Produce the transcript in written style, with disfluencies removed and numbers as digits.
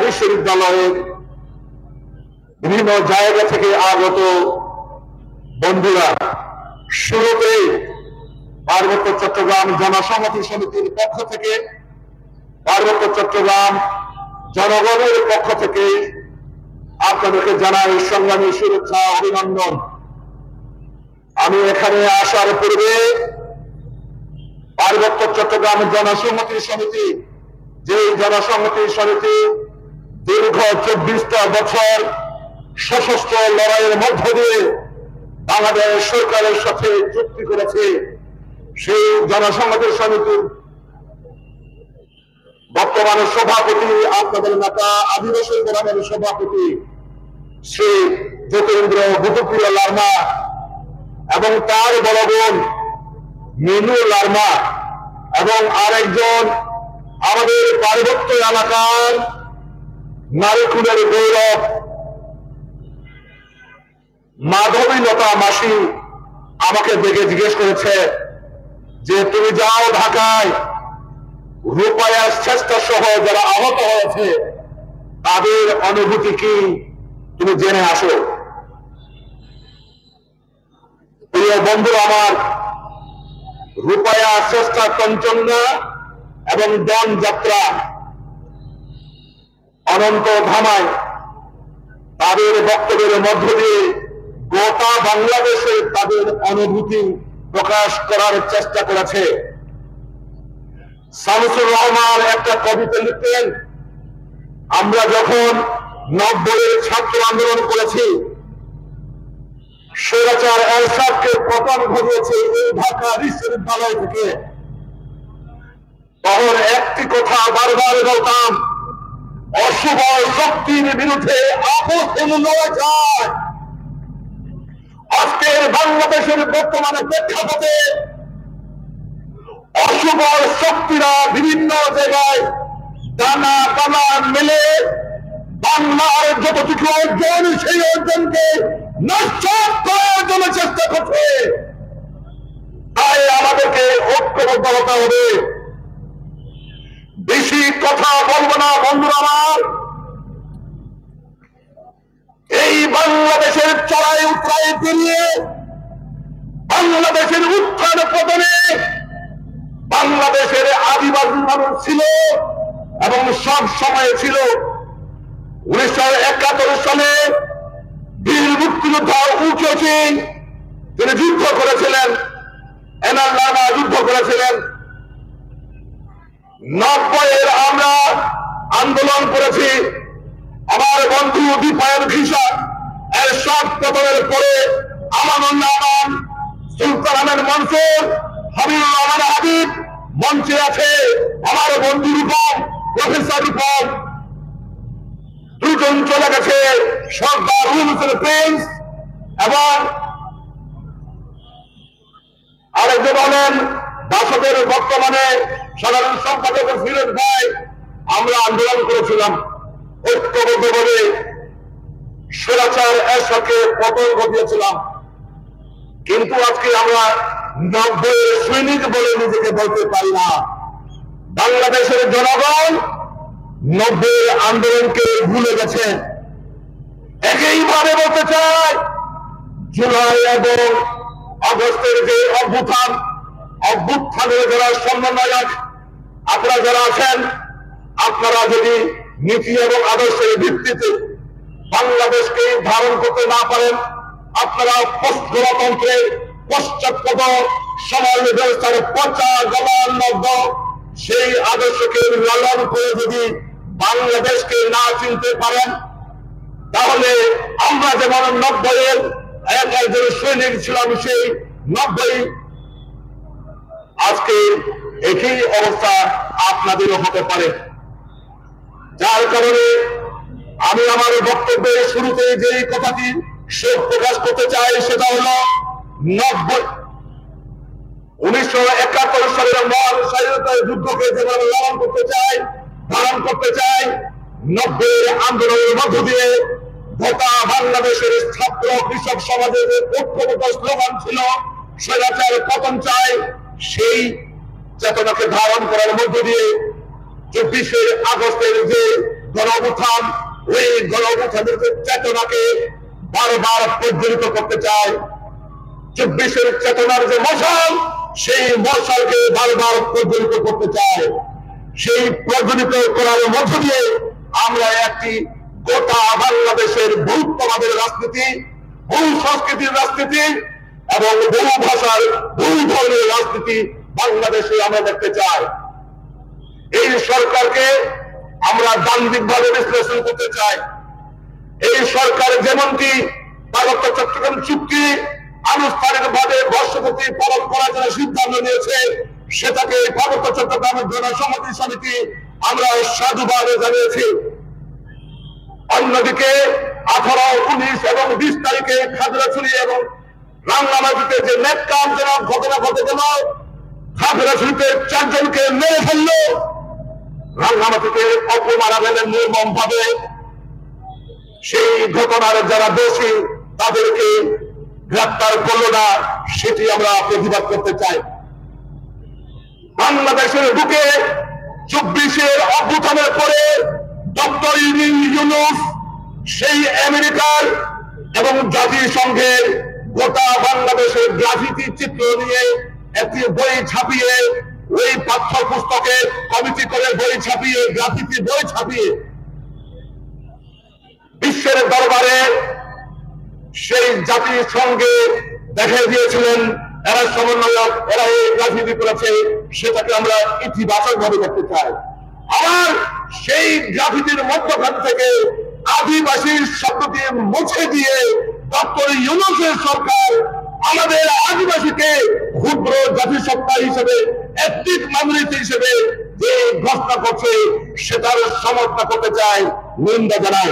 বিশ্ববিদ্যালয়ের বিভিন্ন জায়গা থেকে আগত বন্ধুরা, শুরুতে পার্বত্য চট্টগ্রাম জনসংহতি সমিতির পক্ষ থেকে, পার্বত্য চট্টগ্রাম জনগণের পক্ষ থেকে আপনাদেরকে জানাই সংগ্রামী শুভেচ্ছা, অভিনন্দন। আমি এখানে আসার পূর্বে পার্বত্য চট্টগ্রাম জনসংহতি সমিতি, যে জনসংহতি সমিতি দীর্ঘ 24টা বছর সশস্ত্র লড়াইয়ের মধ্য দিয়ে বাংলাদেশ সরকারের সাথে চুক্তি করেছে, সেই জনসংহতি সমিতির বর্তমানে সভাপতি, আপনাদের নেতা আদিবাসী ফোরামের সভাপতি শ্রী জ্যোতিরেন্দ্র ভূপপ্রিয় লার্মা এবং তার বড় বোন মিনু লার্মা এবং আরেকজন আমাদের পার্বত্য এলাকার নারীকুলের গৌরব মাধবীলতা মাসি আমাকে দেখে জিজ্ঞেস করেছে যে তুমি যাও ঢাকায়, রূপায়া চেষ্টা সহ যারা আহত হয়েছে তাদের অনুভূতি কি তুমি জেনে আসো। প্রিয় বন্ধু আমার, রূপায়া চেষ্টা কঞ্চনা এবং বন যাত্রা অনন্ত ধামায় তাদের বক্তব্যের মধ্য দিয়ে গোটা বাংলাদেশে তাদের অনুভূতি প্রকাশ করার চেষ্টা করেছে। শামসুর রহমান একটা কবিতা লিখতেন, আমরা যখন 90-এর ছাত্র আন্দোলন করেছি, স্বৈরাচার এরশাদকে পতন ঘটিয়েছে এই ঢাকা বিশ্ববিদ্যালয় থেকে, তখন একটি কথা বারবার বলতাম, অশুভ শক্তির বিরুদ্ধে আপোষ লড়া যায়। আজকের বাংলাদেশের বর্তমানে প্রেক্ষাপটে অশুভ শক্তিরা বিভিন্ন জায়গায় দানা দানা মেলে বাংলার যতটুকু অর্জন, সেই অর্জনকে নষ্ট করার জন্য চেষ্টা করছে। তাই আমাদেরকে ঐক্যবদ্ধ হতে হবে। বেশি কথা বলবো না বন্ধুরা আমার, এই বাংলাদেশের চড়াই উত্তরায় পেরিয়ে বাংলাদেশের উত্থান পতনে বাংলাদেশের আদিবাসী মানুষ ছিল এবং সব সময় ছিল। 1971 সালে বীর মুক্তিযোদ্ধা উঁচু সিং তিনি যুদ্ধ করেছিলেন, এনার লার্মা যুদ্ধ করেছিলেন। 90-এর আমরা আন্দোলন করেছি। আমার বন্ধু দীপায়ন ঘিসা এরশাদ পতনের পরে আমানুল্লাহ আমান, সুলতান আহমেদ মনসুর, হাবিবুর রহমান হাবিব মঞ্চে আছে, আমার বন্ধু রূপম, প্রফেসর রূপম, দুজন চলে গেছে, সর্দার হুসেন প্রিন্স এবং আরেকজন হলেন বাসদের বর্তমানে সাধারণ সম্পাদক ফিরোজ ভাই। আমরা আন্দোলন করেছিলাম ঐক্যবদ্ধভাবে, স্বৈরাচার এরশাদকে পতন ঘটিয়েছিলাম। কিন্তু আজকে আমরা 90-এর সৈনিক বলে নিজেকে বলতে পারি না। বাংলাদেশের জনগণ 90-এর আন্দোলনকে ভুলে গেছে। একইভাবে বলতে চাই, জুলাই এবং আগস্টের যে অভ্যুত্থানের যারা সমন্বয়ক আপনারা যারা আছেন, আপনারা যদি নীতি এবং আদর্শের ভিত্তিতে বাংলাদেশকে ধারণ করতে না পারেন, আপনারা গণতন্ত্রের পশ্চাৎপদ সমাজ ব্যবস্থার পচা গলানবদ্ধ সেই আদর্শকে লালন করে যদি বাংলাদেশকে না চিনতে পারেন, তাহলে আমরা যেমন 90-এর একজন সৈনিক ছিলাম, সেই 90 আজকে একই অবস্থা আপনাদেরও হতে পারে। যার কারণে আমি আমার বক্তব্যের শুরুতে যে কথাটি শোক প্রকাশ করতে চাই সেটা হলো 1971 সালের মহান স্বাধীনতার যুদ্ধকে যেভাবে লালন করতে চাই, ধারণ করতে চাই, 90-এর আন্দোলনের মধ্য দিয়ে গোটা বাংলাদেশের ছাত্র কৃষক সমাজের ঐক্যবদ্ধ স্লোগান ছিল স্বৈরাচার পতন চাই, সেই চেতনাকে ধারণ করার মধ্য দিয়ে 24শে আগস্টের যে গণঅভ্যুত্থান, ওই গণঅভ্যুত্থানের চেতনাকে বারবার প্রজ্বলিত করতে চায়। 24-এর চেতনার যে মশাল, সেই মশালকে বারবার প্রজ্বলিত করতে চায়। সেই প্রজ্বলিত করার মধ্য দিয়ে আমরা একটি গোটা বাংলাদেশের বহুত্ববাদের রাজনীতি, বহু সংস্কৃতির রাজনীতি এবং বহু ভাষার বহু ধরনের রাজনীতি বাংলাদেশে আমরা দেখতে চাই। এই সরকারকে আমরা দান্দিকভাবে বিশ্লেষণ করতে চাই। এই সরকার যেমনটি পার্বত্য চট্টগ্রাম চুক্তি আনুষ্ঠানিকভাবে বর্ষপূর্তি পালন করার জন্য সিদ্ধান্ত নিয়েছে, সেটাকে পার্বত্য চট্টগ্রামের জনসংহতি সমিতি আমরা সাধুবাদ জানিয়েছি। অন্যদিকে 18, 19 এবং 20 তারিখে খাগড়াছড়ি এবং রাঙ্গামাটিতে যে নেটকামজনক ঘটনা ঘটে গেল, খাগড়াছড়িতে 4 জনকে মেরে ফেললো, রাঙ্গামাটিতে অপমারা গেলেন নির্মম ভাবে। সেই ঘটনার যারা দোষী তাদেরকে গ্রেপ্তার করলো না, সেটি আমরা প্রতিবাদ করতে চাই। বাংলাদেশের বুকে 24-এর অভ্যুত্থানের পরে ডক্টর ইউনূস সেই আমেরিকার এবং জাতিসংঘের গোটা বাংলাদেশের গ্রাফিতি চিত্র নিয়ে একটি বই ছাপিয়ে, ওই পাঠ্যপুস্তকে কমিটি করে বই ছাপিয়ে, গ্রাফিতি বই ছাপিয়ে বিশ্বের দরবারে সেই জাতিসংঘে দেখা দিয়েছিলেন এরা সমন্বয়ক, এরা এই রাজনীতি করেছে, সেটাকে আমরা ইতিবাচক ভাবে দেখতে চাই। আবার সেই গ্রাফিতির মধ্যখান থেকে আদিবাসী শব্দটি মুছে দিয়ে ডক্টর ইউনূসের সরকার আমাদের আদিবাসীকে ক্ষুদ্র জাতিসত্তা হিসেবে, এথনিক মাইনরিটি হিসেবে যে ঘোষণা করছে, সেটার সমর্থন করতে চাই, নিন্দা জানাই।